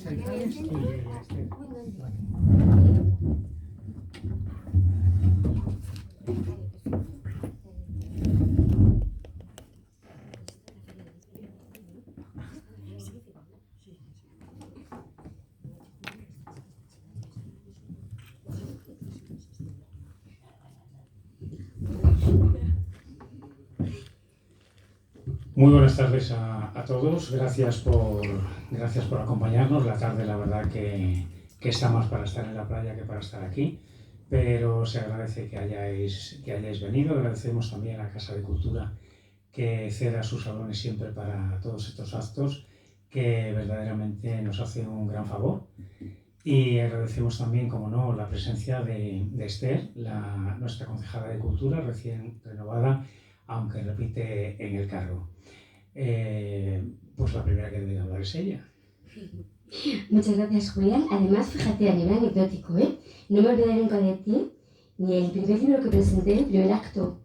centrales y Esther. Muy buenas tardes a todos, gracias por acompañarnos. La tarde la verdad que está más para estar en la playa que para estar aquí, pero se agradece que hayáis venido. Agradecemos también a la Casa de Cultura que ceda sus salones siempre para todos estos actos, que verdaderamente nos hace un gran favor. Y agradecemos también, como no, la presencia de Esther, nuestra concejala de Cultura, recién renovada, aunque repite en el cargo. Pues la primera que debe hablar es ella. Muchas gracias, Julián. Además, fíjate, a nivel anecdótico, no me olvidaré nunca de ti, ni el primer libro que presenté, el primer acto.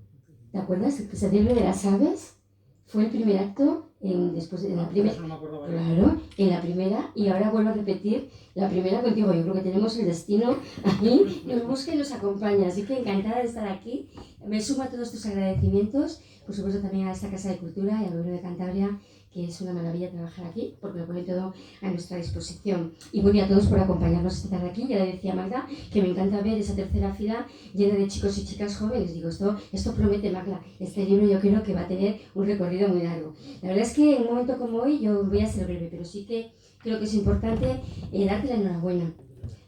¿Te acuerdas? El libro de las aves fue el primer acto, después en la primera. Claro, en la primera, y ahora vuelvo a repetir la primera contigo. Yo creo que tenemos el destino aquí, nos busca y nos acompaña. Así que encantada de estar aquí. Me sumo a todos tus agradecimientos, por supuesto también a esta Casa de Cultura y al Gobierno de Cantabria, que es una maravilla trabajar aquí, porque lo pone todo a nuestra disposición. Y muy bien a todos por acompañarnos esta tarde aquí. Ya le decía Magda que me encanta ver esa tercera fila llena de chicos y chicas jóvenes. Digo, esto promete, Magda. Este libro yo creo que va a tener un recorrido muy largo. La verdad es que en un momento como hoy yo voy a ser breve, pero sí que creo que es importante darte la enhorabuena.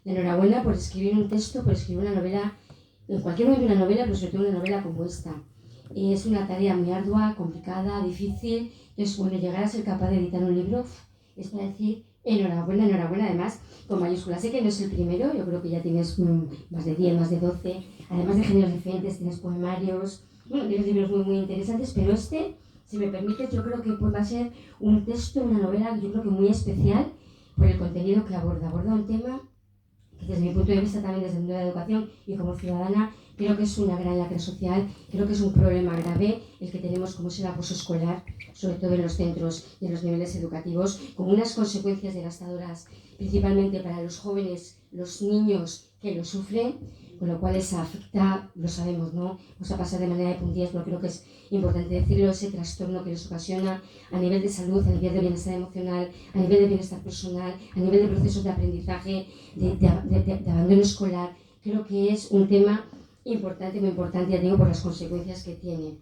La enhorabuena por escribir un texto, por escribir una novela, en cualquier momento una novela, pero sobre todo una novela como esta. Es una tarea muy ardua, complicada, difícil. Entonces, bueno, llegar a ser capaz de editar un libro es para decir enhorabuena, enhorabuena, además con mayúsculas. Sé que no es el primero, yo creo que ya tienes más de 10, más de 12, además de géneros diferentes, tienes poemarios, bueno, tienes libros muy, muy interesantes, pero este, si me permites, yo creo que va a ser un texto, una novela, yo creo que muy especial por el contenido que aborda. Aborda un tema que desde mi punto de vista también desde el mundo de la educación y como ciudadana, creo que es una gran lacra social, creo que es un problema grave el que tenemos como es el acoso escolar, sobre todo en los centros y en los niveles educativos, con unas consecuencias devastadoras, principalmente para los jóvenes, los niños que lo sufren, con lo cual esa afecta, lo sabemos, ¿no? Vamos a pasar de manera de puntillas, pero creo que es importante decirlo, ese trastorno que les ocasiona a nivel de salud, a nivel de bienestar emocional, a nivel de bienestar personal, a nivel de procesos de aprendizaje, de abandono escolar. Creo que es un tema importante, muy importante, ya digo, por las consecuencias que tiene.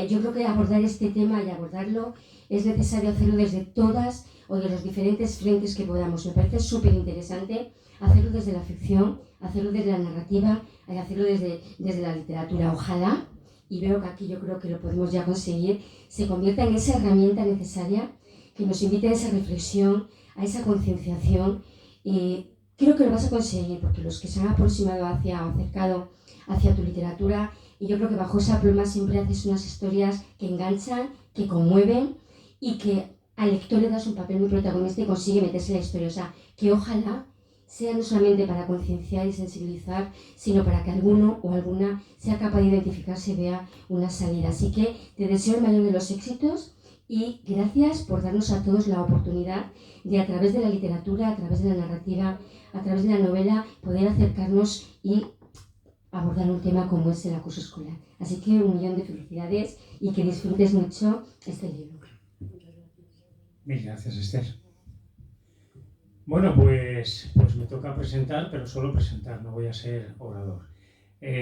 Yo creo que abordar este tema y abordarlo es necesario hacerlo desde todas o de los diferentes frentes que podamos. Me parece súper interesante hacerlo desde la ficción, hacerlo desde la narrativa, hacerlo desde la literatura. Ojalá, y veo que aquí yo creo que lo podemos ya conseguir, se convierta en esa herramienta necesaria que nos invite a esa reflexión, a esa concienciación. Creo que lo vas a conseguir, porque los que se han aproximado acercado hacia tu literatura, y yo creo que bajo esa pluma siempre haces unas historias que enganchan, que conmueven y que al lector le das un papel muy protagonista y consigue meterse en la historia. O sea, que ojalá sea no solamente para concienciar y sensibilizar, sino para que alguno o alguna sea capaz de identificarse y vea una salida. Así que te deseo el mayor de los éxitos y gracias por darnos a todos la oportunidad de, a través de la literatura, a través de la narrativa, a través de la novela, poder acercarnos y abordar un tema como es el acoso escolar. Así que 1.000.000 de felicidades y que disfrutes mucho este libro. Mil gracias, Esther. Bueno, pues me toca presentar, pero solo presentar, no voy a ser orador.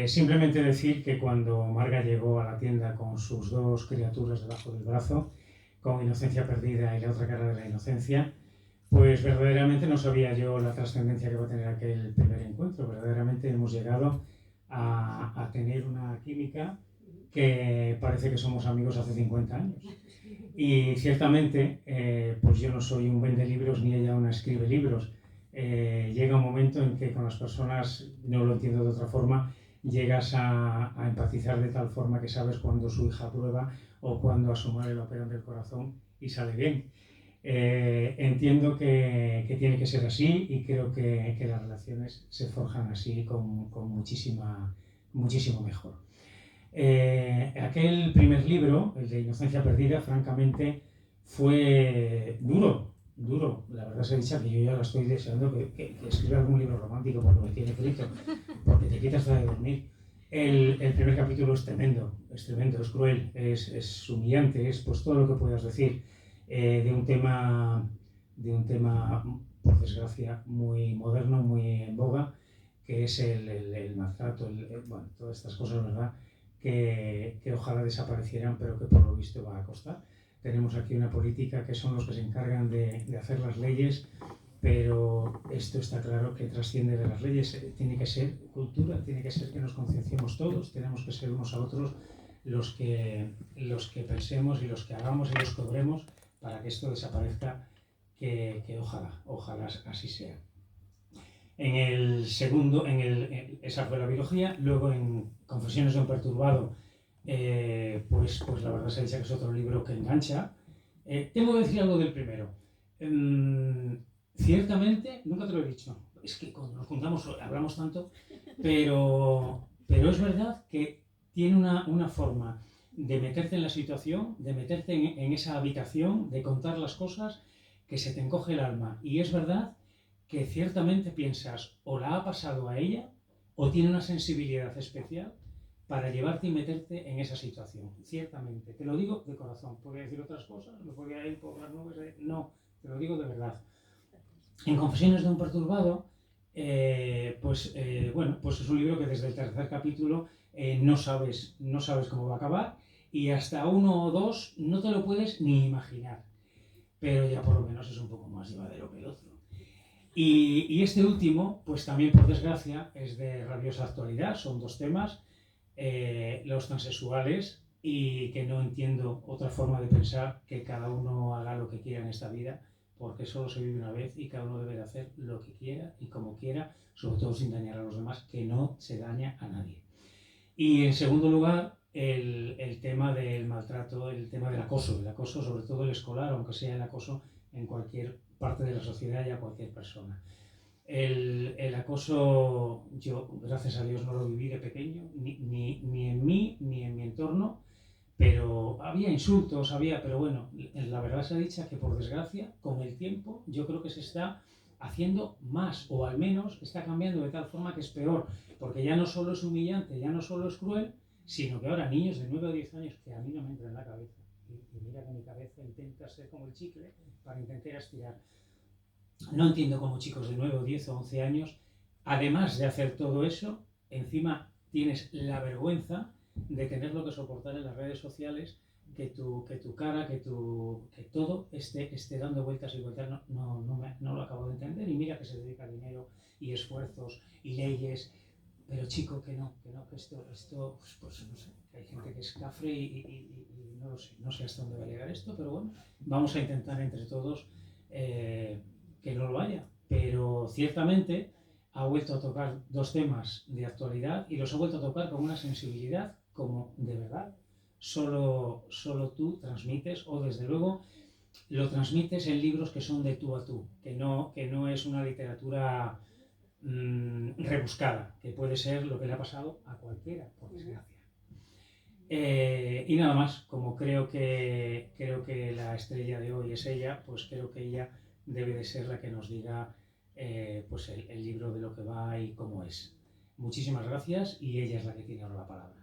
Simplemente decir que cuando Marga llegó a la tienda con sus dos criaturas debajo del brazo, con Inocencia Perdida y La otra cara de la inocencia, pues verdaderamente no sabía yo la trascendencia que va a tener aquel primer encuentro. Verdaderamente hemos llegado a tener una química que parece que somos amigos hace 50 años. Y ciertamente, pues yo no soy un vendelibros ni ella una escribe libros. Llega un momento en que con las personas, no lo entiendo de otra forma, llegas a empatizar de tal forma que sabes cuando su hija prueba o cuando a su madre le operan del corazón y sale bien. Entiendo que tiene que ser así y creo que las relaciones se forjan así con muchísimo mejor. Aquel primer libro, el de Inocencia Perdida, francamente fue duro. duro. La verdad se dicha que yo ya la estoy deseando que escriba algún libro romántico porque me tiene frito, porque te quita hasta de dormir. El primer capítulo es tremendo, es cruel, es humillante, es pues todo lo que puedas decir de un tema, por desgracia, muy moderno, muy en boga, que es el maltrato, bueno, todas estas cosas, ¿verdad? Que ojalá desaparecieran, pero que por lo visto va a costar. Tenemos aquí una política que son los que se encargan de hacer las leyes, pero esto está claro que trasciende de las leyes. Tiene que ser cultura, tiene que ser que nos concienciemos todos, tenemos que ser unos a otros los que pensemos y los que hagamos y los que obremos para que esto desaparezca, que ojalá así sea. En el segundo, esa fue la biología. Luego en Confesiones de un perturbado, pues la verdad se dice que es otro libro que engancha. Tengo que decir algo del primero. Ciertamente, nunca te lo he dicho, es que cuando nos juntamos hablamos tanto, pero es verdad que tiene una forma de meterte en la situación, de meterte en esa habitación, de contar las cosas, que se te encoge el alma. Y es verdad que ciertamente piensas, o la ha pasado a ella, o tiene una sensibilidad especial para llevarte y meterte en esa situación. Ciertamente, te lo digo de corazón. Podría decir otras cosas, me podría ir por las nubes, no, te lo digo de verdad. En Confesiones de un perturbado, pues es un libro que desde el tercer capítulo no sabes cómo va a acabar, y hasta 1 o 2 no te lo puedes ni imaginar, pero ya por lo menos es un poco más llevadero que el otro. Y este último, pues también por desgracia, es de rabiosa actualidad. Son 2 temas, los transexuales, y que no entiendo otra forma de pensar que cada uno haga lo que quiera en esta vida, porque solo se vive una vez y cada uno debe de hacer lo que quiera y como quiera, sobre todo sin dañar a los demás, que no se daña a nadie. Y en segundo lugar, el tema del maltrato, el tema del acoso sobre todo el escolar, aunque sea el acoso en cualquier parte de la sociedad y a cualquier persona. El acoso, yo gracias a Dios no lo viví de pequeño, ni en mí ni en mi entorno, pero había insultos, pero bueno, la verdad se ha dicho que por desgracia, con el tiempo, yo creo que se está haciendo más, o al menos está cambiando de tal forma que es peor, porque ya no solo es humillante, ya no solo es cruel, sino que ahora niños de 9 o 10 años, que a mí no me entra en la cabeza, y mira que mi cabeza intenta ser como el chicle para intentar aspirar. No entiendo cómo chicos de 9 o 10 o 11 años, además de hacer todo eso, encima tienes la vergüenza de tenerlo que soportar en las redes sociales, que tu cara, que todo esté dando vueltas y vueltas. No lo acabo de entender, y mira que se dedica dinero y esfuerzos y leyes, pero chico, que esto pues no sé, que hay gente que es cafre y no lo sé, no sé hasta dónde va a llegar esto, pero bueno, vamos a intentar entre todos que no lo haya. Pero ciertamente ha vuelto a tocar 2 temas de actualidad, y los ha vuelto a tocar con una sensibilidad como de verdad solo tú transmites, o desde luego lo transmites en libros que son de tú a tú, que no es una literatura rebuscada, que puede ser lo que le ha pasado a cualquiera, por desgracia. Y nada más, como creo que la estrella de hoy es ella, pues creo que ella debe de ser la que nos diga pues el libro de lo que va y cómo es. Muchísimas gracias, y ella es la que tiene ahora la palabra.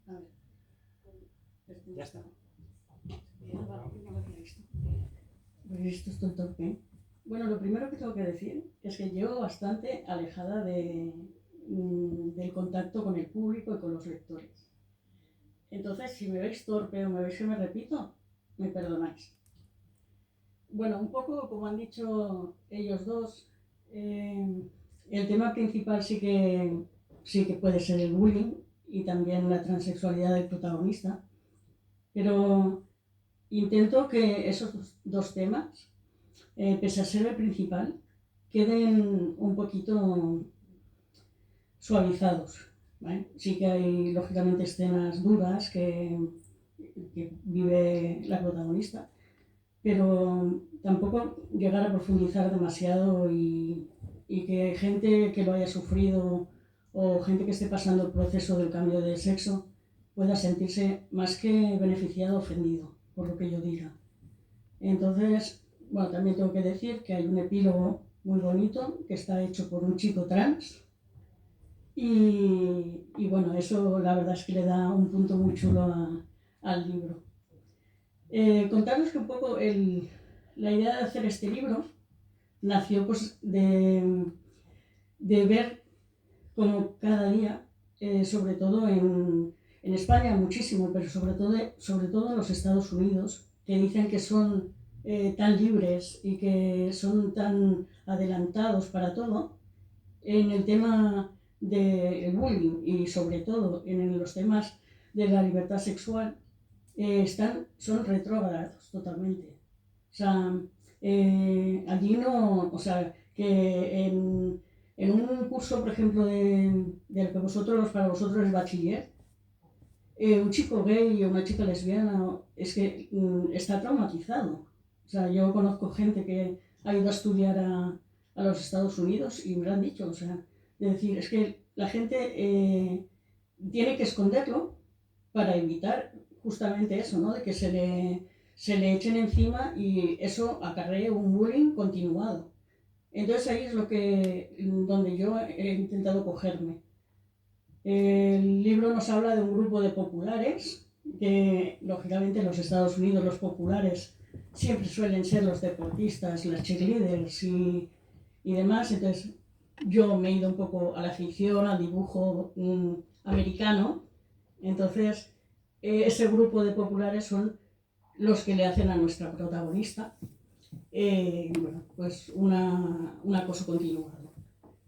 A ver. Ya está. Pues esto es todo torpe. Bueno, lo primero que tengo que decir es que llevo bastante alejada del contacto con el público y con los lectores. Entonces, si me veis torpe o me veis que me repito, me perdonáis. Bueno, un poco como han dicho ellos dos, el tema principal sí que puede ser el bullying y también la transexualidad del protagonista, pero intento que esos 2 temas, pese a ser el principal, queden un poquito suavizados, ¿vale? Sí que hay lógicamente escenas duras que vive la protagonista, pero tampoco llegar a profundizar demasiado y que gente que lo haya sufrido o gente que esté pasando el proceso del cambio de sexo pueda sentirse más que beneficiado o ofendido por lo que yo diga. Entonces, bueno, también tengo que decir que hay un epílogo muy bonito que está hecho por un chico trans y bueno, eso la verdad es que le da un punto muy chulo al libro. Contaros que un poco la idea de hacer este libro nació pues de ver como cada día, sobre todo en España muchísimo, pero sobre todo en los Estados Unidos, que dicen que son tan libres y que son tan adelantados para todo, en el tema del bullying y sobre todo en los temas de la libertad sexual, son retrógrados totalmente. O sea, allí no, o sea, que en un curso, por ejemplo, de lo que para vosotros es bachiller, un chico gay o una chica lesbiana es que está traumatizado. O sea, yo conozco gente que ha ido a estudiar a los Estados Unidos y me lo han dicho. O sea, es decir, es que la gente tiene que esconderlo para evitar justamente eso, ¿no? De que se le echen encima y eso acarree un bullying continuado. Entonces ahí es donde yo he intentado cogerme. El libro nos habla de un grupo de populares, que lógicamente en los Estados Unidos los populares siempre suelen ser los deportistas, las cheerleaders y demás. Entonces yo me he ido un poco a la ficción, al dibujo americano. Entonces ese grupo de populares son los que le hacen a nuestra protagonista bueno, pues un acoso continuado.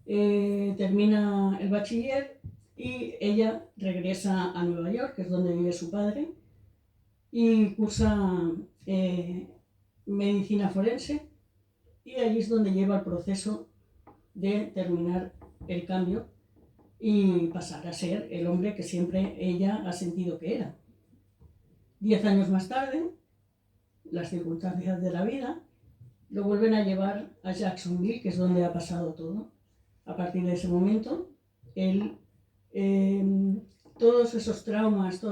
Termina el bachiller y ella regresa a Nueva York, que es donde vive su padre, y cursa medicina forense, y allí es donde lleva el proceso de terminar el cambio y pasar a ser el hombre que siempre ella ha sentido que era. 10 años más tarde, las circunstancias de la vida lo vuelven a llevar a Jacksonville, que es donde ha pasado todo. A partir de ese momento, él, todos esos traumas,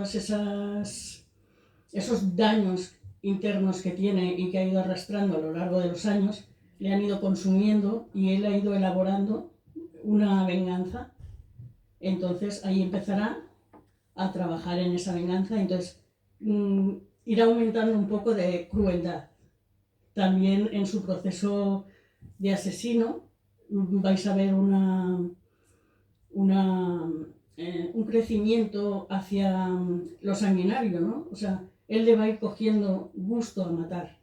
esos daños internos que tiene y que ha ido arrastrando a lo largo de los años, le han ido consumiendo y él ha ido elaborando una venganza. Entonces ahí empezará a trabajar en esa venganza, entonces irá aumentando un poco de crueldad. También en su proceso de asesino vais a ver un crecimiento hacia lo sanguinario, ¿no? O sea, él le va a ir cogiendo gusto a matar.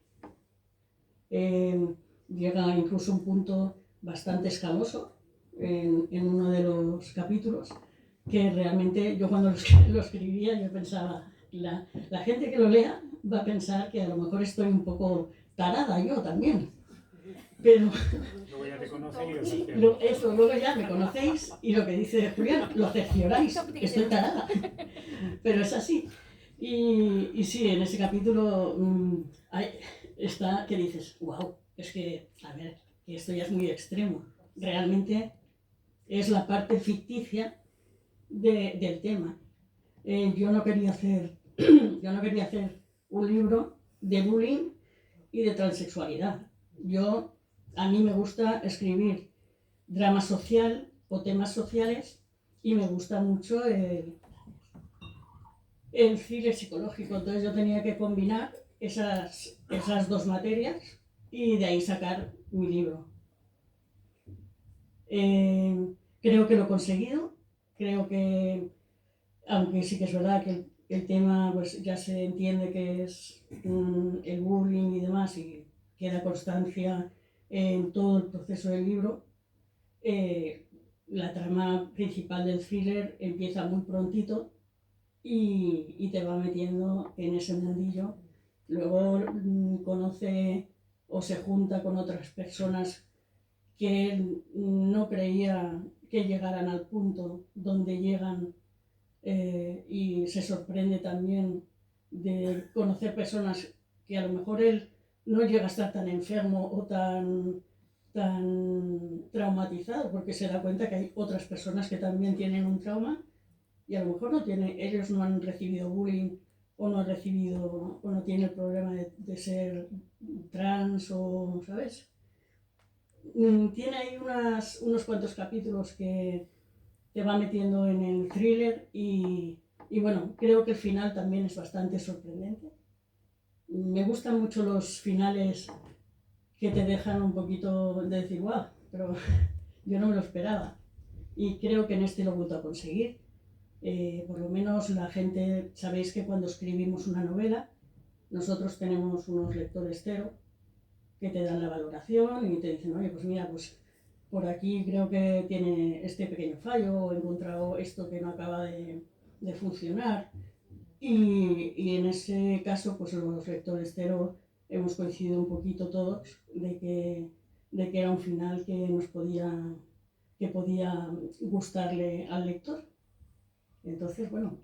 Llega incluso a un punto bastante escabroso en uno de los capítulos, que realmente yo cuando lo escribía yo pensaba, la gente que lo lea va a pensar que a lo mejor estoy un poco tarada yo también, pero luego ya te conocen y luego ya me conocéis y lo que dice Julián, lo cercioráis, estoy tarada, pero es así. Y sí, en ese capítulo está que dices, wow, es que, a ver, que esto ya es muy extremo, realmente es la parte ficticia del tema. Yo no quería hacer un libro de bullying y de transexualidad. A mí me gusta escribir drama social o temas sociales y me gusta mucho el thriller psicológico. Entonces yo tenía que combinar esas dos materias y de ahí sacar mi libro. Creo que lo he conseguido. Creo que, aunque sí que es verdad que el tema pues ya se entiende que es el bullying y demás y queda constancia en todo el proceso del libro, la trama principal del thriller empieza muy prontito y te va metiendo en ese mundillo. Luego conoce o se junta con otras personas que él no creía que llegaran al punto donde llegan. Y se sorprende también de conocer personas que a lo mejor él no llega a estar tan enfermo o tan traumatizado, porque se da cuenta que hay otras personas que también tienen un trauma y a lo mejor ellos no han recibido bullying o o no ha recibido, o no tiene el problema de ser trans, o, ¿sabes? Tiene ahí unos cuantos capítulos que te va metiendo en el thriller y bueno, creo que el final también es bastante sorprendente. Me gustan mucho los finales que te dejan un poquito de decir, wow, pero yo no me lo esperaba. Y creo que en este lo he vuelto a conseguir. Por lo menos la gente, sabéis que cuando escribimos una novela, nosotros tenemos unos lectores cero que te dan la valoración y te dicen, oye, pues mira, pues por aquí creo que tiene este pequeño fallo, o he encontrado esto que no acaba de funcionar. Y en ese caso, pues los lectores cero hemos coincidido un poquito todos de que era un final que podía gustarle al lector. Entonces, bueno,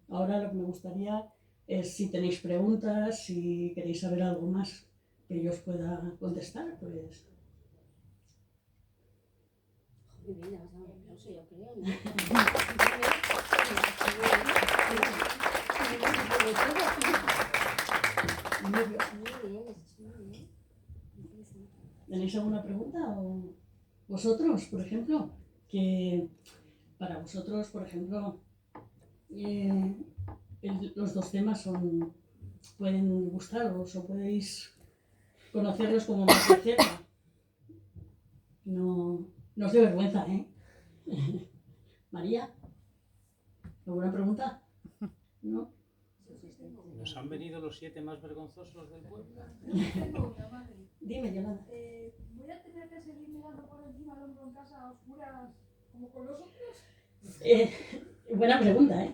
ahora lo que me gustaría es si tenéis preguntas, si queréis saber algo más que yo os pueda contestar, pues... Muy bien, le vas a dar un aplauso, yo creo, ¿no? Muy bien. ¿Tenéis alguna pregunta? ¿O vosotros, por ejemplo? Que para vosotros, por ejemplo, los dos temas pueden gustaros o podéis conocerlos como más de cerca. No os dé vergüenza, ¿eh? María, ¿alguna pregunta? ¿No? ¿Nos han venido los 7 más vergonzosos del pueblo? Dime, Yolanda. ¿Voy a tener que seguir mirando por encima del hombro en casa a oscuras como con los otros? Buena pregunta, ¿eh?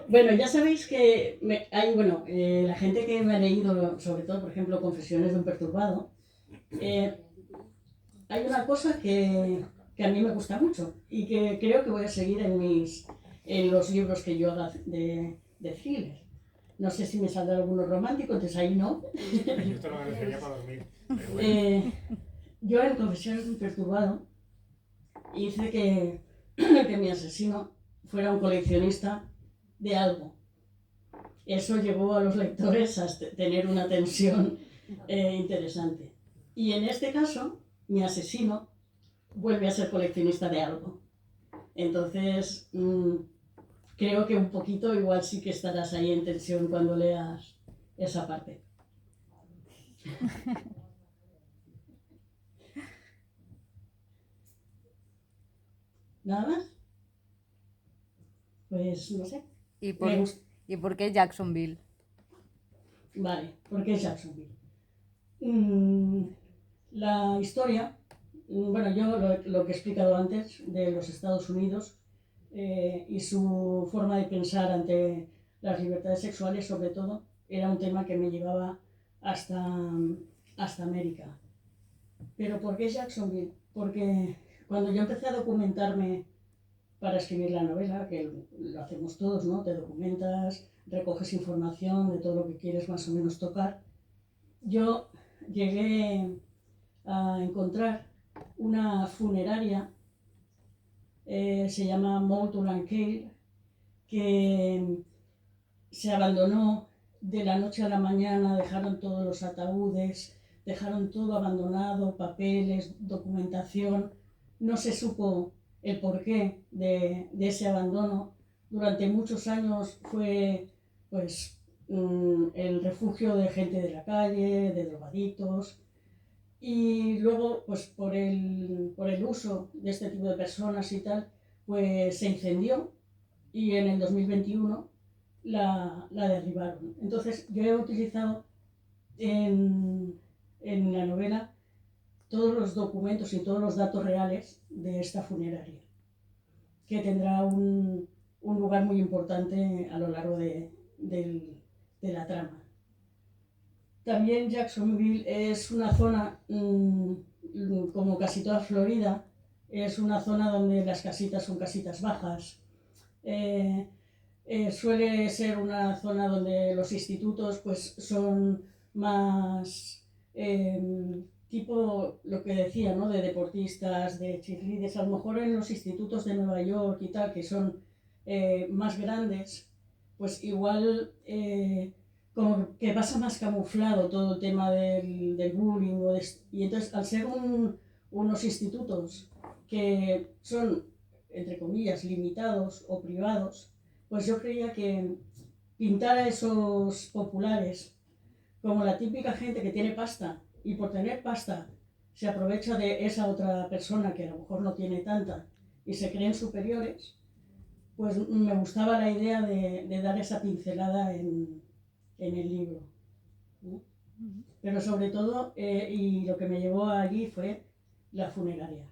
Bueno, ya sabéis que la gente que me ha leído, sobre todo, por ejemplo, Confesiones de un perturbado, hay una cosa que a mí me gusta mucho y que creo que voy a seguir en los libros que yo haga de thriller. No sé si me saldrá alguno romántico, entonces ahí no. Yo te lo agradecería para dormir. Pero bueno. Yo en Confesiones de un perturbado hice que mi asesino fuera un coleccionista de algo. Eso llevó a los lectores a tener una tensión interesante. Y en este caso, mi asesino vuelve a ser coleccionista de algo. Entonces, creo que un poquito igual sí que estarás ahí en tensión cuando leas esa parte. ¿Nada más? Pues no sé. ¿Y por qué Jacksonville? Vale, ¿por qué Jacksonville? La historia, bueno, yo lo que he explicado antes de los Estados Unidos y su forma de pensar ante las libertades sexuales, sobre todo, era un tema que me llevaba hasta América. ¿Pero por qué Jacksonville? Porque cuando yo empecé a documentarme para escribir la novela, que lo hacemos todos, ¿no? Te documentas, recoges información de todo lo que quieres más o menos tocar. Yo llegué a encontrar una funeraria, se llama Moulton Cale, que se abandonó de la noche a la mañana, dejaron todos los ataúdes, dejaron todo abandonado, papeles, documentación, no se supo el porqué de ese abandono. Durante muchos años fue pues el refugio de gente de la calle, de drogadictos, y luego pues por el uso de este tipo de personas y tal, pues se incendió y en el 2021 la derribaron. Entonces yo he utilizado en la novela todos los documentos y todos los datos reales de esta funeraria, que tendrá un lugar muy importante a lo largo de la trama. También Jacksonville es una zona, como casi toda Florida, es una zona donde las casitas son casitas bajas. Suele ser una zona donde los institutos pues, son más tipo lo que decía, ¿no? De deportistas, de cheerleaders. A lo mejor en los institutos de Nueva York y tal, que son más grandes, pues igual como que pasa más camuflado todo el tema del bullying. Y entonces, al ser unos institutos que son, entre comillas, limitados o privados, pues yo creía que pintar a esos populares como la típica gente que tiene pasta y por tener pasta se aprovecha de esa otra persona que a lo mejor no tiene tanta y se creen superiores, pues me gustaba la idea de dar esa pincelada en el libro, ¿no? Pero sobre todo, y lo que me llevó allí fue la funeraria.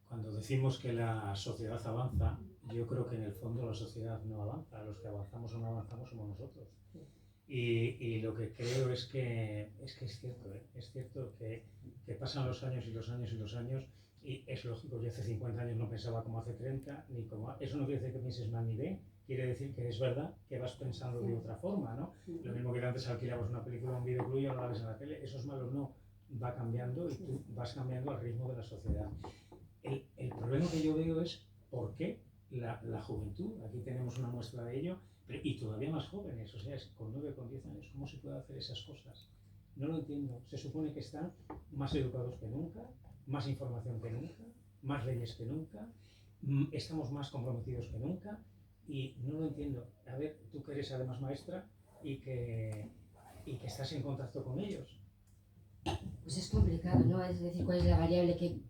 Cuando decimos que la sociedad avanza, yo creo que en el fondo la sociedad no avanza. Los que avanzamos o no avanzamos somos nosotros. Y lo que creo es que es cierto, ¿eh? Es cierto que pasan los años y los años y los años, y es lógico, yo hace 50 años no pensaba como hace 30, ni como... Eso no quiere decir que pienses mal ni bien, quiere decir que es verdad que vas pensando de otra forma, ¿no? Lo mismo que antes alquilabas una película o un videoclub y ahora la ves en la tele, eso es malo, no, va cambiando y tú vas cambiando al ritmo de la sociedad. El problema que yo veo es por qué la juventud, aquí tenemos una muestra de ello, y todavía más jóvenes, o sea, es con 9 con 10 años, ¿cómo se puede hacer esas cosas? No lo entiendo. Se supone que están más educados que nunca, más información que nunca, más leyes que nunca, estamos más comprometidos que nunca, y no lo entiendo. A ver, tú que eres además maestra y que estás en contacto con ellos. Pues es complicado, ¿no? Es decir, cuál es la variable que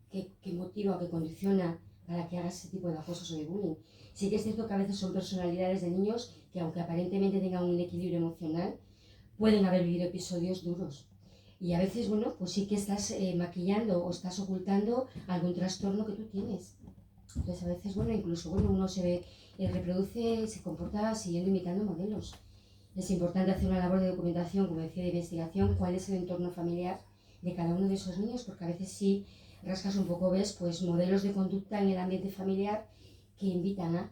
motiva o que condiciona para que hagas ese tipo de acosos o de bullying. Sí que es cierto que a veces son personalidades de niños que, aunque aparentemente tengan un equilibrio emocional, pueden haber vivido episodios duros. Y a veces, bueno, pues sí que estás maquillando o estás ocultando algún trastorno que tú tienes. Entonces a veces, bueno, incluso uno se reproduce, se comporta siguiendo, imitando modelos. Es importante hacer una labor de documentación, como decía, de investigación, cuál es el entorno familiar de cada uno de esos niños, porque a veces sí rascas un poco, ves, pues modelos de conducta en el ambiente familiar que invitan a... a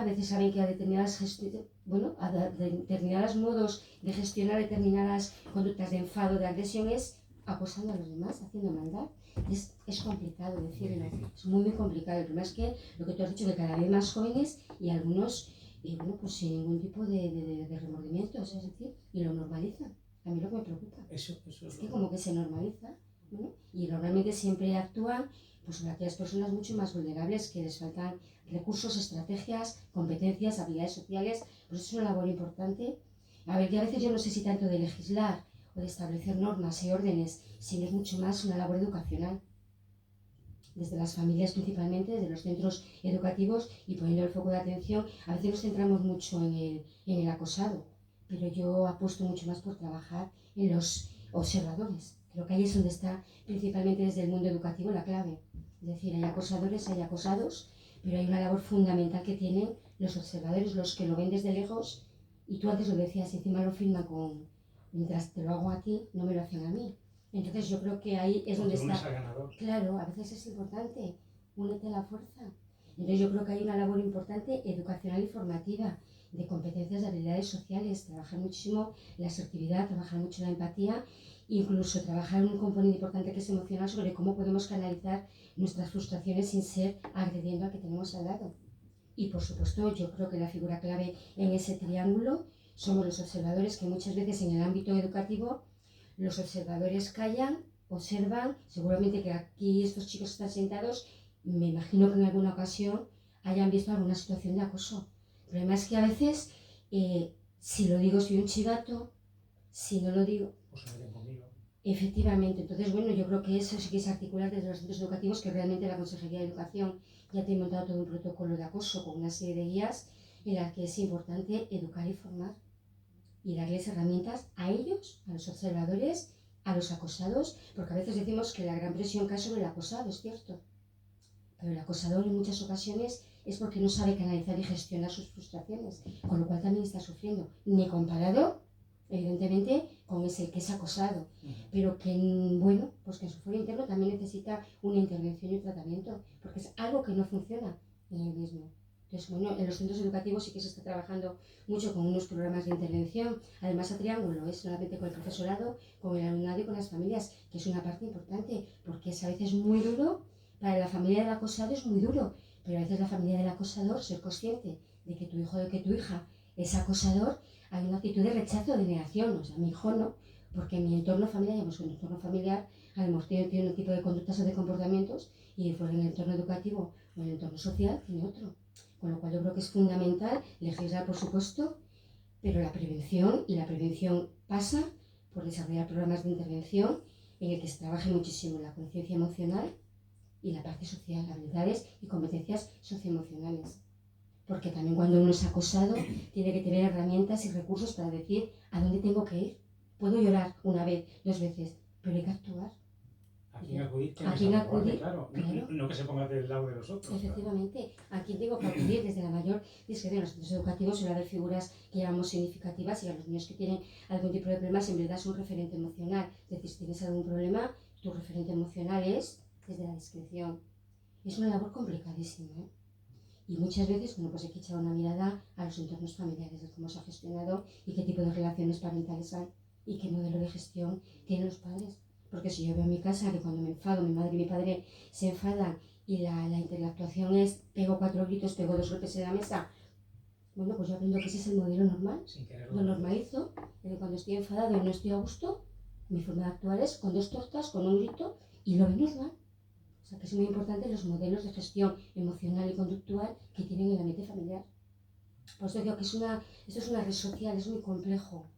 veces saben que a determinados modos de gestionar determinadas conductas de enfado, de agresión, es acosando a los demás, haciendo maldad. Es complicado decirlo, es muy complicado. El problema es que lo que tú has dicho, que cada vez más jóvenes y algunos, pues sin ningún tipo de remordimientos, es decir, y lo normalizan. A mí lo que me preocupa es que como que se normaliza, ¿no? Y normalmente siempre actúan pues sobre aquellas personas mucho más vulnerables, que les faltan recursos, estrategias, competencias, habilidades sociales. Pues es una labor importante. A ver, que a veces yo no sé si tanto de legislar o de establecer normas y órdenes, sino es mucho más una labor educacional. Desde las familias principalmente, desde los centros educativos, y poniendo el foco de atención. A veces nos centramos mucho en el acosado, pero yo apuesto mucho más por trabajar en los observadores. Creo que ahí es donde está principalmente desde el mundo educativo la clave. Es decir, hay acosadores, hay acosados, pero hay una labor fundamental que tienen los observadores, los que lo ven desde lejos, y tú antes lo decías, encima lo filman mientras te lo hago a ti, no me lo hacen a mí. Entonces yo creo que ahí es donde está... Claro, a veces es importante, únete a la fuerza. Entonces yo creo que hay una labor importante educacional y formativa, de competencias, de habilidades sociales, trabajar muchísimo la asertividad, trabajar mucho la empatía, incluso trabajar un componente importante que es emocional, sobre cómo podemos canalizar nuestras frustraciones sin ser agrediendo al que tenemos al lado. Y por supuesto yo creo que la figura clave en ese triángulo somos los observadores, que muchas veces en el ámbito educativo los observadores callan, observan. Seguramente que aquí estos chicos están sentados, me imagino que en alguna ocasión hayan visto alguna situación de acoso. El problema es que a veces, si lo digo soy un chivato, si no lo digo... O se meten conmigo. Efectivamente. Entonces, bueno, yo creo que eso sí que es articular desde los centros educativos, que realmente la Consejería de Educación ya tiene montado todo un protocolo de acoso con una serie de guías en las que es importante educar y formar y darles herramientas a ellos, a los observadores, a los acosados, porque a veces decimos que la gran presión cae sobre el acosado, es cierto, pero el acosador en muchas ocasiones es porque no sabe canalizar y gestionar sus frustraciones, con lo cual también está sufriendo, ni comparado, evidentemente, con ese que es acosado, pero que, bueno, pues que en su foro interno también necesita una intervención y un tratamiento, porque es algo que no funciona en él mismo. Entonces, bueno, en los centros educativos sí que se está trabajando mucho con unos programas de intervención, además a triángulo, es solamente con el profesorado, con el alumnado y con las familias, que es una parte importante, porque es a veces muy duro, para la familia del acosado es muy duro, pero a veces la familia del acosador, ser consciente de que tu hijo o de que tu hija es acosador, hay una actitud de rechazo, de negación. O sea, mi hijo no, porque en mi entorno familiar, digamos que en mi entorno familiar, a lo mejor tiene un tipo de conductas o de comportamientos y fuera en el entorno educativo o en el entorno social tiene otro. Con lo cual yo creo que es fundamental legislar, por supuesto, pero la prevención pasa por desarrollar programas de intervención en el que se trabaje muchísimo la conciencia emocional y la parte social, habilidades y competencias socioemocionales. Porque también cuando uno es acosado tiene que tener herramientas y recursos para decir a dónde tengo que ir. Puedo llorar una vez, 2 veces, pero hay que actuar. ¿A quién acudir? ¿A quién acudir? Claro. Claro. No que se ponga del lado de los otros. Efectivamente, ¿a quién tengo que acudir? Desde la mayor discreción. En los centros educativos suele haber figuras que llamamos significativas y a los niños que tienen algún tipo de problema siempre das un referente emocional. Es decir, si tienes algún problema, tu referente emocional es desde la discreción. Es una labor complicadísima, ¿eh? Y muchas veces, bueno, pues hay que echar una mirada a los entornos familiares, de cómo se ha gestionado y qué tipo de relaciones parentales hay y qué modelo de gestión tienen los padres. Porque si yo veo en mi casa que cuando me enfado, mi madre y mi padre se enfadan y la interactuación es pego 4 gritos, pego 2 golpes en la mesa, bueno, pues yo aprendo que ese es el modelo normal. Sin quererlo. Lo normalizo, pero cuando estoy enfadado y no estoy a gusto, mi forma de actuar es con 2 tortas, con un grito y lo ven normal. O sea que es muy importante los modelos de gestión emocional y conductual que tienen el ambiente familiar. Por eso digo que esto es una red social, es muy complejo.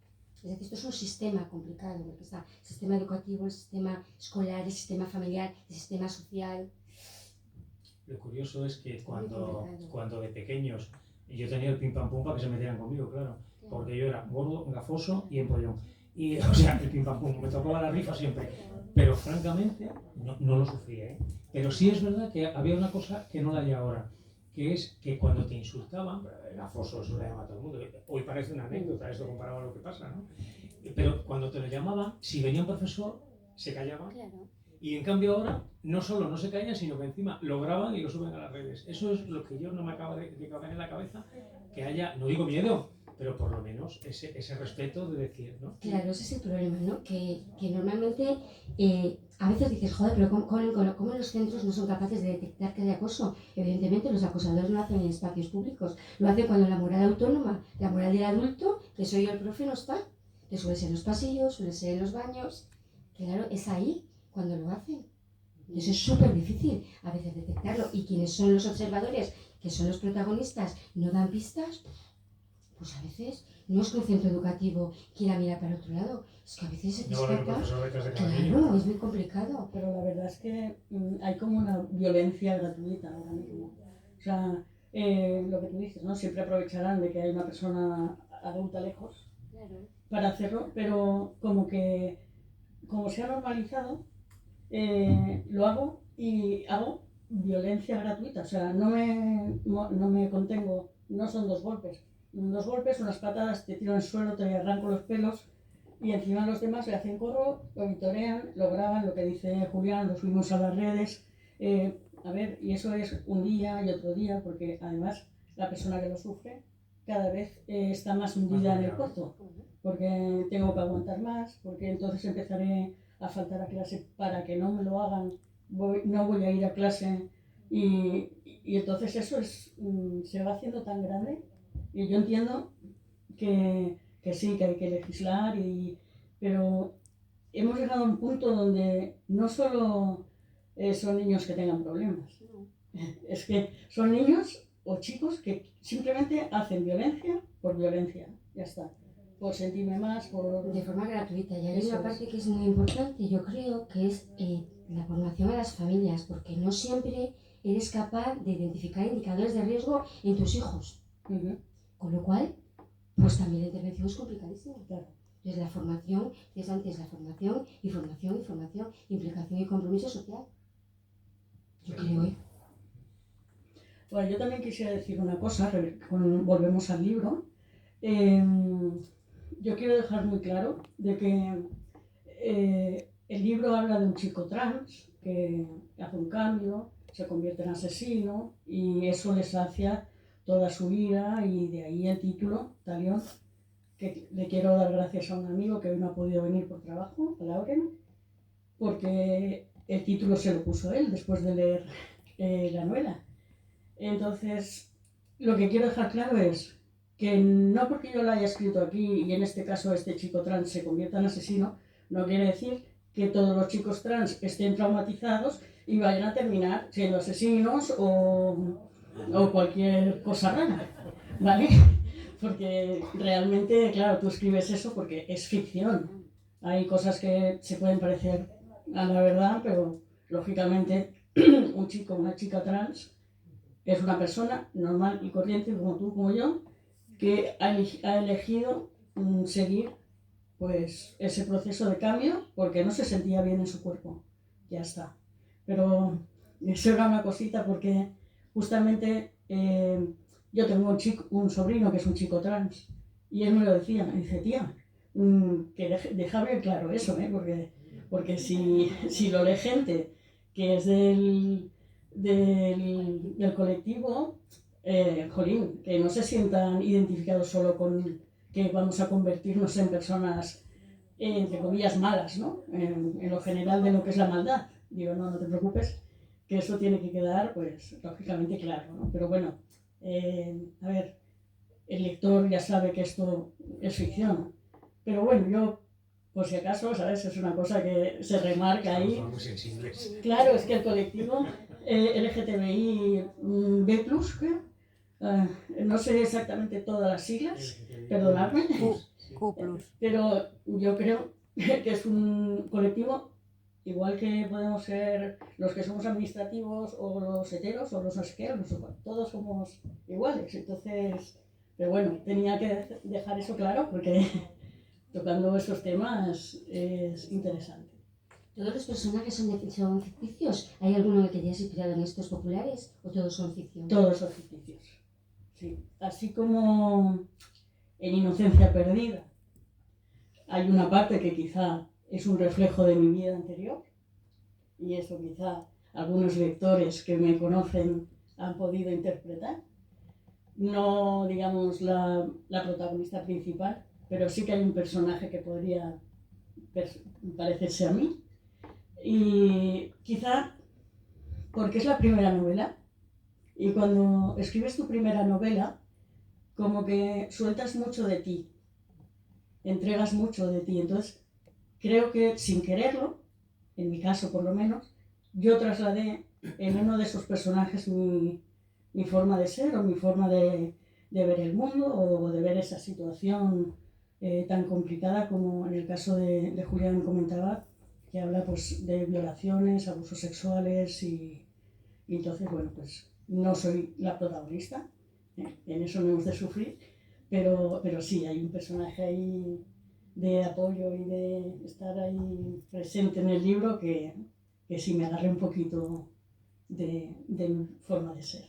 Es decir, esto es un sistema complicado, porque está el sistema educativo, el sistema escolar, el sistema familiar, el sistema social. Lo curioso es que muy cuando complicado. de pequeños yo tenía el pim pam pum para que se metieran conmigo, claro, porque yo era gordo, gafoso y empollón. Y, o sea, el pim pam pum, me tocaba la rifa siempre. Pero francamente, no lo sufría, ¿eh? Pero sí es verdad que había una cosa que no la hay ahora, que es que cuando te insultaban, gafoso, eso le llama a todo el mundo, hoy parece una anécdota esto comparado a lo que pasa, ¿no? Pero cuando te lo llamaban, si venía un profesor, se callaban. Claro. Y en cambio ahora, no solo no se callan, sino que encima lo graban y lo suben a las redes. Eso es lo que yo no me acaba de caber en la cabeza, que haya, no digo miedo, pero por lo menos ese respeto de decir, ¿no? Claro, ese es el problema, ¿no? Que normalmente a veces dices, joder, pero ¿cómo los centros no son capaces de detectar que hay acoso? Evidentemente los acosadores no lo hacen en espacios públicos, lo hacen cuando la moral autónoma, la moral del adulto, que soy yo el profe, no está. Que suele ser en los pasillos, suele ser en los baños. Claro, es ahí cuando lo hacen. Eso es súper difícil a veces detectarlo. Y quienes son los observadores, que son los protagonistas, no dan pistas, pues a veces no es que un centro educativo quiera mirar para otro lado, es que a veces se te No va a haber un escapa. profesor detrás de cada niño. Claro, es muy complicado. Pero la verdad es que hay como una violencia gratuita ahora mismo. O sea, lo que tú dices, ¿no? Siempre aprovecharán de que hay una persona adulta lejos Claro. para hacerlo, pero como se ha normalizado, lo hago y hago violencia gratuita. O sea, no me contengo, no son 2 golpes. 2 golpes, unas patadas, te tiro en el suelo, te arranco los pelos y encima los demás le hacen corro, lo vitorean, lo graban, lo que dice Julián, lo subimos a las redes. A ver, y eso es un día y otro día, porque además la persona que lo sufre cada vez está más hundida en el pozo, porque tengo que aguantar más, porque entonces empezaré a faltar a clase para que no me lo hagan, no voy a ir a clase y entonces eso se va haciendo tan grande. Y yo entiendo que sí, que hay que legislar, pero hemos llegado a un punto donde no solo son niños que tengan problemas, es que son niños o chicos que simplemente hacen violencia por violencia, ya está, por sentirme más, por... De forma gratuita. Y hay Eso una parte que es muy importante, yo creo, que es la formación a las familias, porque no siempre eres capaz de identificar indicadores de riesgo en tus hijos. Uh-huh. Con lo cual, pues también la intervención es complicadísima. Claro. Desde la formación, desde antes la formación, implicación y compromiso social. Yo creo, ¿eh? Bueno, yo también quisiera decir una cosa, volvemos al libro. Yo quiero dejar muy claro de que el libro habla de un chico trans que hace un cambio, se convierte en asesino y eso le sacia toda su ira y de ahí el título, Talión, que le quiero dar gracias a un amigo que hoy no ha podido venir por trabajo, a Lauren, porque el título se lo puso él después de leer la novela. Entonces, lo que quiero dejar claro es que no porque yo lo haya escrito aquí y en este caso este chico trans se convierta en asesino, no quiere decir que todos los chicos trans estén traumatizados y vayan a terminar siendo asesinos o cualquier cosa rara, ¿vale? Porque realmente, claro, tú escribes eso porque es ficción. Hay cosas que se pueden parecer a la verdad, pero lógicamente un chico o una chica trans es una persona normal y corriente como tú, como yo, que ha elegido seguir pues ese proceso de cambio porque no se sentía bien en su cuerpo. Ya está. Pero eso era una cosita porque justamente yo tengo un sobrino que es un chico trans y él me lo decía, me dice, tía, que deja bien claro eso, porque si lo lee gente que es del colectivo, jolín, que no se sientan identificados solo con que vamos a convertirnos en personas, entre comillas, malas, ¿no? En lo general de lo que es la maldad. Digo, no te preocupes, que eso tiene que quedar, pues, lógicamente claro, ¿no? Pero bueno, a ver, el lector ya sabe que esto es ficción. Pero bueno, yo, por si acaso, ¿sabes? Es una cosa que se remarca ahí. Somos muy sensibles. Claro, es que el colectivo LGTBI B+, creo, no sé exactamente todas las siglas, perdonadme, Q+. pero yo creo que es un colectivo igual que podemos ser los que somos administrativos o los heteros o los no sé qué, todos somos iguales. Entonces, pero bueno, tenía que dejar eso claro porque tocando esos temas es interesante. ¿Todos los personajes son ficticios? ¿Hay alguno que te hayas inspirado en estos populares o todos son ficción? Todos son ficticios, sí. Así como en Inocencia Perdida hay una parte que quizá es un reflejo de mi vida anterior y eso quizá algunos lectores que me conocen han podido interpretar. No, digamos, la protagonista principal, pero sí que hay un personaje que podría parecerse a mí. Y quizá porque es la primera novela y cuando escribes tu primera novela como que sueltas mucho de ti, entregas mucho de ti, entonces creo que sin quererlo, en mi caso por lo menos, yo trasladé en uno de esos personajes mi forma de ser o mi forma de ver el mundo o de ver esa situación tan complicada como en el caso de Julián comentaba, que habla pues de violaciones, abusos sexuales y entonces, bueno, pues no soy la protagonista, en eso no hemos de sufrir, pero sí, hay un personaje ahí de apoyo y de estar ahí presente en el libro que sí me agarré un poquito de mi forma de ser.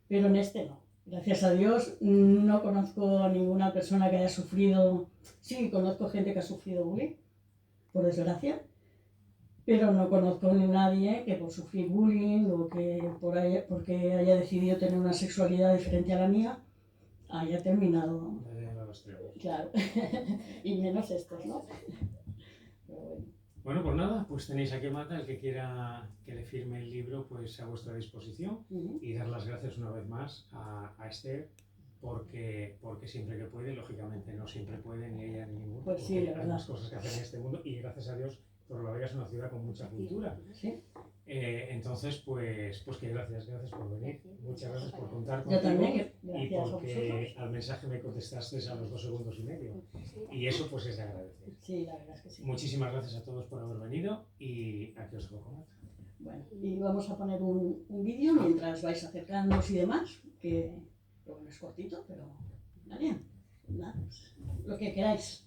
Pero en este no. Gracias a Dios no conozco a ninguna persona que haya sufrido, sí, conozco gente que ha sufrido bullying, por desgracia, pero no conozco a nadie que por sufrir bullying o que porque haya decidido tener una sexualidad diferente a la mía, haya terminado. Claro, y menos estos, ¿no? Pero bueno. Bueno, pues nada, pues tenéis aquí a Marta, el que quiera que le firme el libro, pues a vuestra disposición. Y dar las gracias una vez más a Esther, porque siempre que puede, lógicamente no siempre puede ni ella ni ninguno, pues sí, hay más cosas que hacer en este mundo y gracias a Dios Torrelavega es una ciudad con mucha cultura. ¿Sí? Entonces, pues que gracias por venir. Muchas gracias por contar conmigo. Yo también, y gracias porque al mensaje me contestaste a los 2 segundos y medio. Y eso pues es de agradecer. Sí, la verdad es que sí. Muchísimas gracias a todos por haber venido y aquí os dejo con otra. Bueno, y vamos a poner un vídeo mientras vais acercándoos y demás, que bueno, es cortito, pero vale, nada, lo que queráis.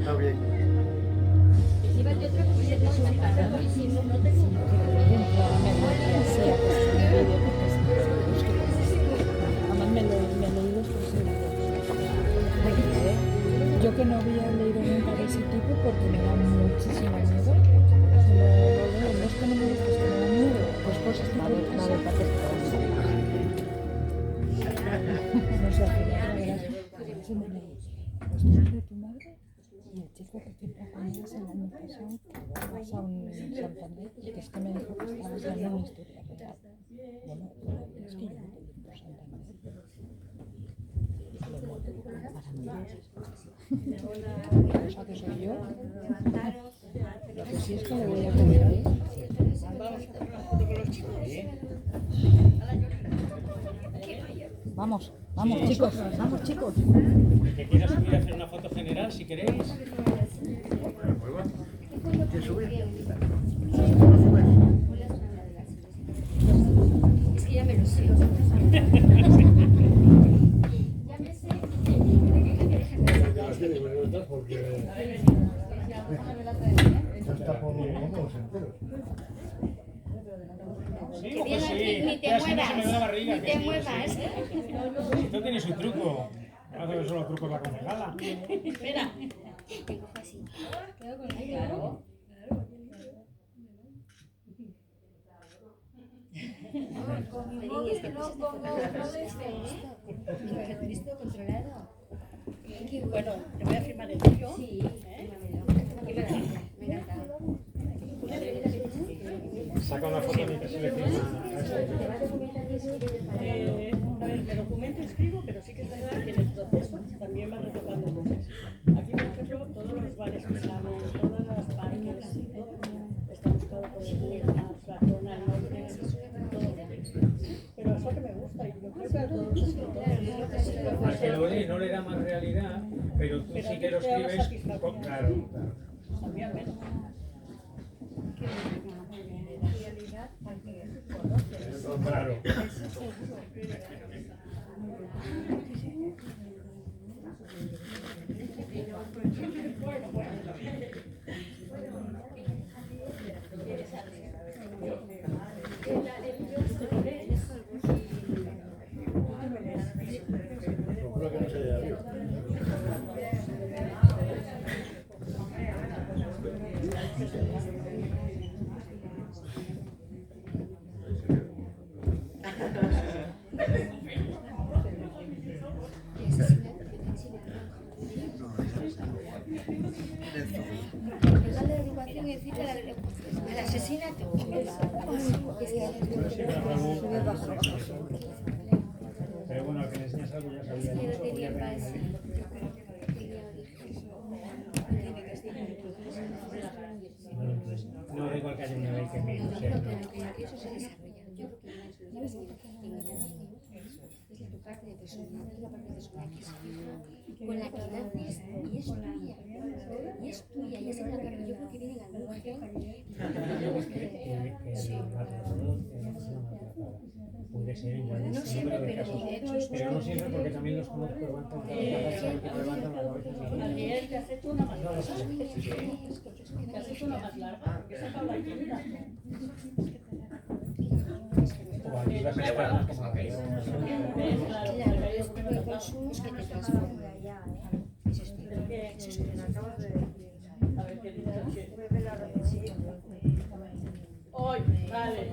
Está bien. Además me leí los yo que no había leído nunca de ese tipo porque me da muchísimo miedo. No es que no me guste, es que me da miedo. Pues cosas que no me parece. No sé, eso me leí. Los días de tu madre y el chico que te proponías el año pasado, que vas a un Santander, y que es que me dijo que estabas dando una historia real. Bueno, es que yo no te digo por Santander. Cosa que soy yo. Lo que sí es que le voy a comer. Vamos, vamos, sí, chicos, vamos, chicos. El que quiera subir a hacer una foto general, si queréis. ¿Qué subir? Es que ya me lo sé. Las tienes vueltas porque ya está por los enteros. Sí, Que pues viene sí. aquí, ni te Ya se me muevas, da la barriga, ni que te sí, muevas. sí. Esto tiene su truco. No hace solo trucos para congelarla. Espera. Te cojo así. Claro. Marín, es que tú esto controlado. Bueno, te voy a firmar el tuyo. Sí, me ha encantado. Saca una foto mientras se le firma. ¿Te vas a documentar eso? A ver, me documento, escribo, pero sí que es verdad que en el proceso también van retocando cosas. Aquí, por ejemplo, todos los bares que estamos, todas las parques, todo está buscado por el Google, la zona, el norte, todo. Pero eso que me gusta, y yo creo que a todos los escritores Al que lo lee no le da más realidad, pero tú sí que lo escribes. Claro, claro. también menos. Claro. Procura que no se haya abierto. La averiguación es decir al asesinato. Pero bueno, al que le enseñas algo ya sabía Pero mucho. tenía Ya base. tenía- Yo creo que tenía origen. No, da igual que haya una ley que me No, no sé. pero que eso se desarrolla. Yo creo que una solución es la tu parte de personalidad, es la parte personal que se con la que naces y es tuya. Y es tuya, y es en la que yo creo que viene la mujer. Que el maltratador es una maltratada. Puede ser igual No un siempre, número de pero casos. de hecho es Pero no siempre, porque también los conozco que levantan la cabeza y que levantan la cabeza. Ariel, te has hecho una más larga. Te has hecho una más larga, porque esa Paula aquí, mira. O ayudas externas como aquello. Claro, pero es tipo de consumos que te transforman. Eso es todo. Eso es todo. A ver qué dice. Hoy, vale.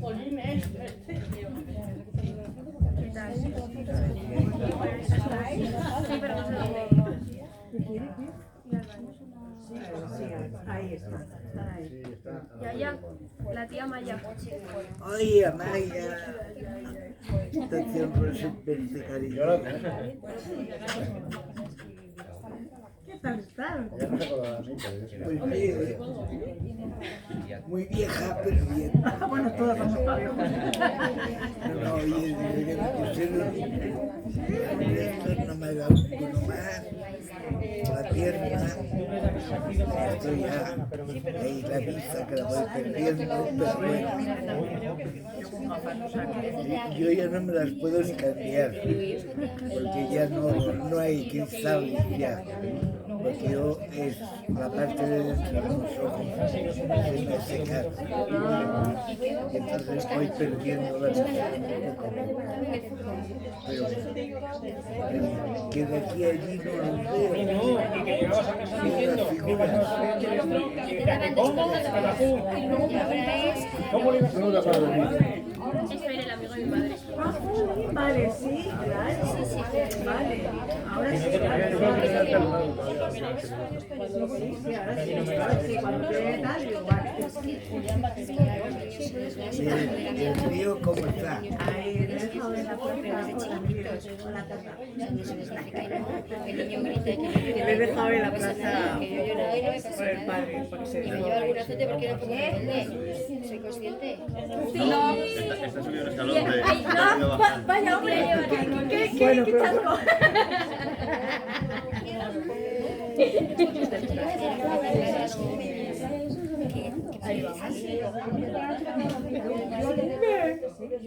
Polines. Ahí está, están ahí. Sí, está. Yaya, la tía Maya. Ay, Amaya. Te siempre siempre cariño. ¿Qué tal están? Ya no se acordaba de mí, pero yo sí. Muy vieja, pero bien. Bueno, todos vamos para viejos. No, oye, debería de pusieron. Esto no me ha dado uno más. La pierna. Esto ya. Ahí la vista que la voy perdiendo, pero bueno. Yo ya no me las puedo ni cambiar. Porque ya no hay cristal ya. Yo es la parte de dentro de los ojos sin secar. Entonces voy perdiendo la visión poco a poco. Pero que de aquí a allí no los veo. Y que llegabas a casa diciendo que ibas a ¿Cómo le ibas a Espera, el amigo de mi madre. Vale, sí, claro. Vale, ahora sí. ¿Y el mío cómo está? Ahí, le he dejado en la puerta. Le he dejado en la plaza por el padre, porque se Me lleva el burazote porque era como soy consciente. Está subido un escalón de... Vaya hombre, ¿qué chasco?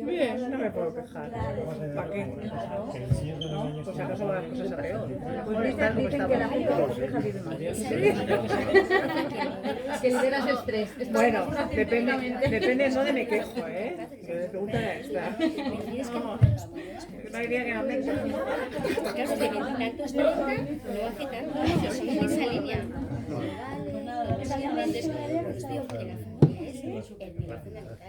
Bien, no me puedo quejar. ¿Para qué? Pues acaso las cosas a peor. Dicen que la gente que se queja vive más. Que liberas estrés. Bueno, depende no de me quejo, ¿eh? Que me preguntan a esta. No hay día que no me quejo. Claro, teniendo tantos 30, no hace tanto, son en esa línea. Entonces, os digo que la familia es el pilar fundamental.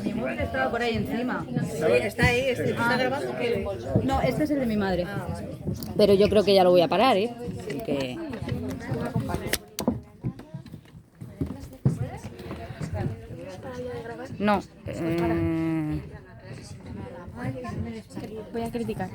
Mi móvil estaba por ahí encima. Está ahí, está grabando. No, este es el de mi madre. Pero yo creo que ya lo voy a parar, ¿eh? Porque... No. Voy a criticar.